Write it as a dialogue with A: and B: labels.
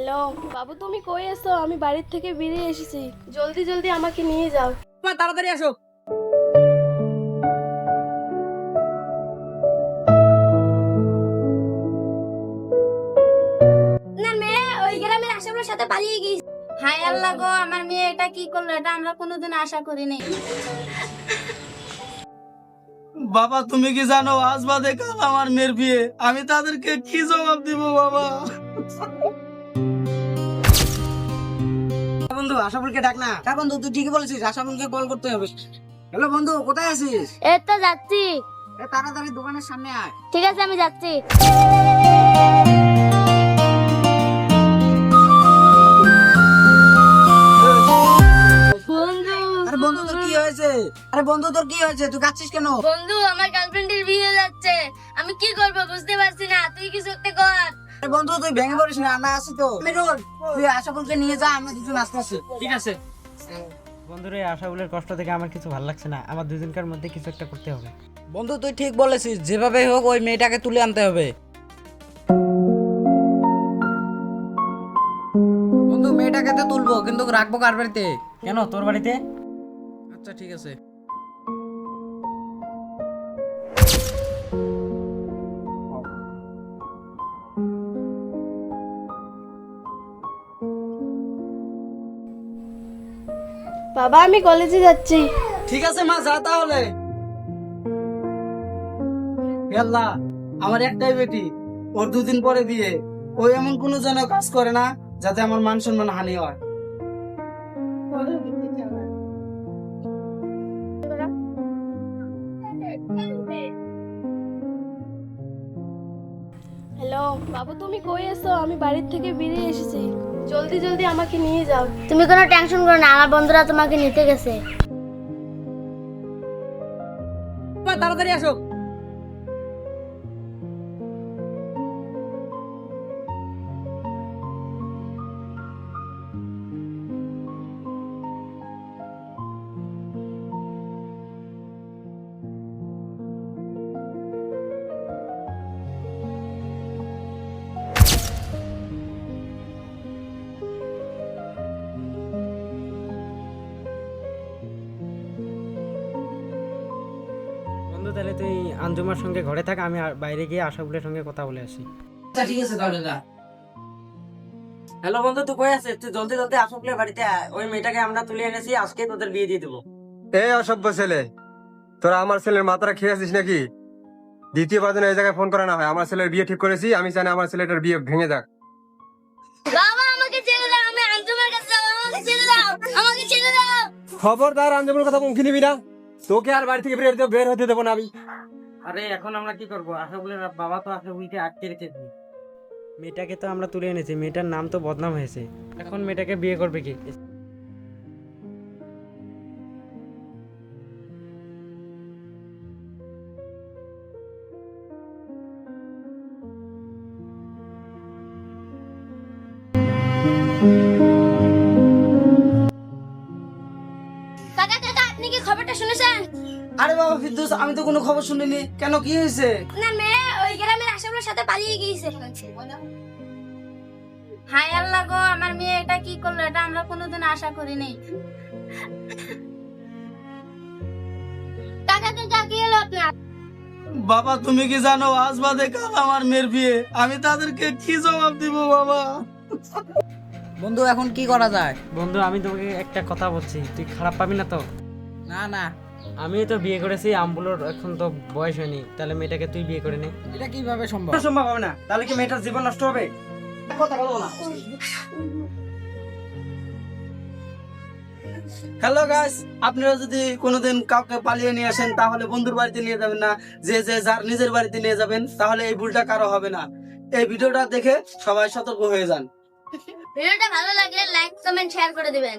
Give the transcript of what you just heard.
A: Hello বাবু, তুমি কই আছো? আমি বাড়ির থেকে বেরিয়ে এসেছি, জলদি জলদি আমাকে নিয়ে যাও।
B: তাড়াতাড়ি আসো।
A: না মেয়ে ওই গ্রামের আশেপাশের সাথে পালিয়ে গেছে।
C: হায় আল্লাহ গো, আমার মেয়ে এটা কি করলো? এটা আমরা কোনোদিন আশা করিনি।
B: বাবা তুমি কি জানো আজ বাদে কাল আমার মেয়ের বিয়ে, আমি তাদেরকে কি জবাব দিব বাবা? বন্ধু আশাফুলকে ডাক না। হ্যাঁ বন্ধু তুই ঠিকই বলেছিস, আশাফুলকে কল করতে হবে। হ্যালো বন্ধু কোথায় আছিস?
C: এই তো যাচ্ছি।
B: তাড়াতাড়ি দোকানের সামনে আয়।
C: ঠিক আছে, আমি যাচ্ছি। বন্ধু,
B: আরে বন্ধু তোর কি হয়েছে? আরে বন্ধু তোর কি হয়েছে? তুই কাঁদছিস কেন?
C: বন্ধু আমার গার্লফ্রেন্ডের বিয়ে যাচ্ছে, আমি কি করব বুঝতে পারছি না, তুই কিছু একটা কর।
B: আরে বন্ধু তুই ভেঙে পড়িস না, আমরা আছি তো। তুই আশাফুলকে নিয়ে যা, আমরা দুজন আসতে আসি। ঠিক আছে
D: বন্ধুরা, এই আশাগুলোর কষ্ট থেকে আমার কিছু ভালো লাগছে না। আমার দুজনকার মধ্যে কিছু একটা করতে হবে।
B: বন্ধু তুই ঠিক বলেছিস, যেভাবে হোক ওই মেয়েটাকে তুলে আনতে হবে। বন্ধু মেয়েটাকে তো তুলবো, কিন্তু রাখবো কার বাড়িতে?
D: কেন, তোর বাড়িতে?
B: আচ্ছা ঠিক আছে।
A: বাবা আমি কলেজে যাচ্ছি।
B: ঠিক আছে মা, যা তাহলে। আল্লাহ, আমার একটাই বেটি, ওর দুদিন পরে বিয়ে। ওই এমন কোনো যেন কাজ করে না যাতে আমার মান সম্মান হানি হয়।
A: হ্যালো বাবু, তুমি কই আছো? আমি বাড়ির থেকে বেরিয়ে এসেছি, জলদি জলদি আমাকে নিয়ে যাও।
C: তুমি কোনো টেনশন করো না, আমার বন্ধুরা তোমাকে নিতে গেছে।
B: তাড়াতাড়ি আসো।
D: বন্ধু তাহলে তুই আঞ্জুমার সঙ্গে ঘরে থাক, আমি বাইরে গিয়ে আশাগুলোর সঙ্গে কথা বলে আসি।
B: আচ্ছা ঠিক আছে তাহলে যা।
D: হ্যালো বন্ধু, তুই কই আছিস? তুই জলদি জলদি আশাগুলোর বাড়িতে আয়। ওই মেয়েটাকে আমরা তুলে এনেছি, আজকে তোদের বিয়ে দিয়ে দেবো।
E: এই অসভ্য ছেলে, তোরা আমার ছেলের মাথাটা খেয়ে আছিস নাকি? দ্বিতীয়বার যেন এই জায়গায় ফোন করা না হয়। আমার ছেলের বিয়ে ঠিক করেছি, আমি চাই না আমার ছেলেটার বিয়ে ভেঙে যাক।
C: বাবা আমাকে ছেড়ে দাও, আমি আঞ্জুমার কাছে যাবো, আমাকে ছেড়ে দাও, আমাকে ছেড়ে দাও।
E: খবরদার আঞ্জুমের কথা মুখে নিবি না, তোকে আর বাড়ি থেকে বের হতে দেবো না আমি।
D: আরে এখন আমরা কি করবো? আশাগুলোর বাবা তো আশাগুলিকে আটকে রেখেছি। মেয়েটাকে তো আমরা তুলে এনেছি, মেয়েটার নাম তো বদনাম হয়েছে। এখন মেয়েটাকে বিয়ে করবে কি?
C: কাকা কাকা, আপনি কি খবরটা শুনেছেন?
B: আরে বাবা ফিরদৌস, আমি তো কোনো খবর শুনিনি। কেন, কি হয়েছে?
C: আপনার মেয়ে ওই গ্রামের আশেপাশের সাথে পালিয়ে গিয়েছে। হায় আল্লাহ গো, আমার মেয়ে এটা কি করলো? এটা আমরা কোনোদিন আশা করিনি। কাকা কাকা, কি হলো আপনার?
B: বাবা তুমি কি জানো আজ বাদে কাল আমার মেয়ের বিয়ে, আমি তাদেরকে কি জবাব দিব বাবা? বন্ধু এখন কি করা যায়?
D: বন্ধু আমি তোকে একটা কথা বলছি, তুই খারাপ পাবি না তো?
B: না না,
D: আমি তো বিয়ে করেছি, আম্বুলোর এখন তো বয়স হয়নি, তাহলে মেয়েটাকে তুই বিয়ে করে নে।
B: এটা কিভাবে সম্ভব?
D: সম্ভব হবে না, তাহলে কি মেয়েটার জীবন নষ্ট হবে?
B: কথা বলবো না। হ্যালো গাইস, আপনারা যদি কোনোদিন কাউকে পালিয়ে নিয়ে আসেন তাহলে বন্ধুর বাড়িতে নিয়ে যাবেন না, যে যে যার নিজের বাড়িতে নিয়ে যাবেন, তাহলে এই ভুলটা কারো হবে না। এই ভিডিওটা দেখে সবাই সতর্ক হয়ে যান।
C: ভিডিওটা ভালো লাগলে লাইক কমেন্ট শেয়ার করে দিবেন।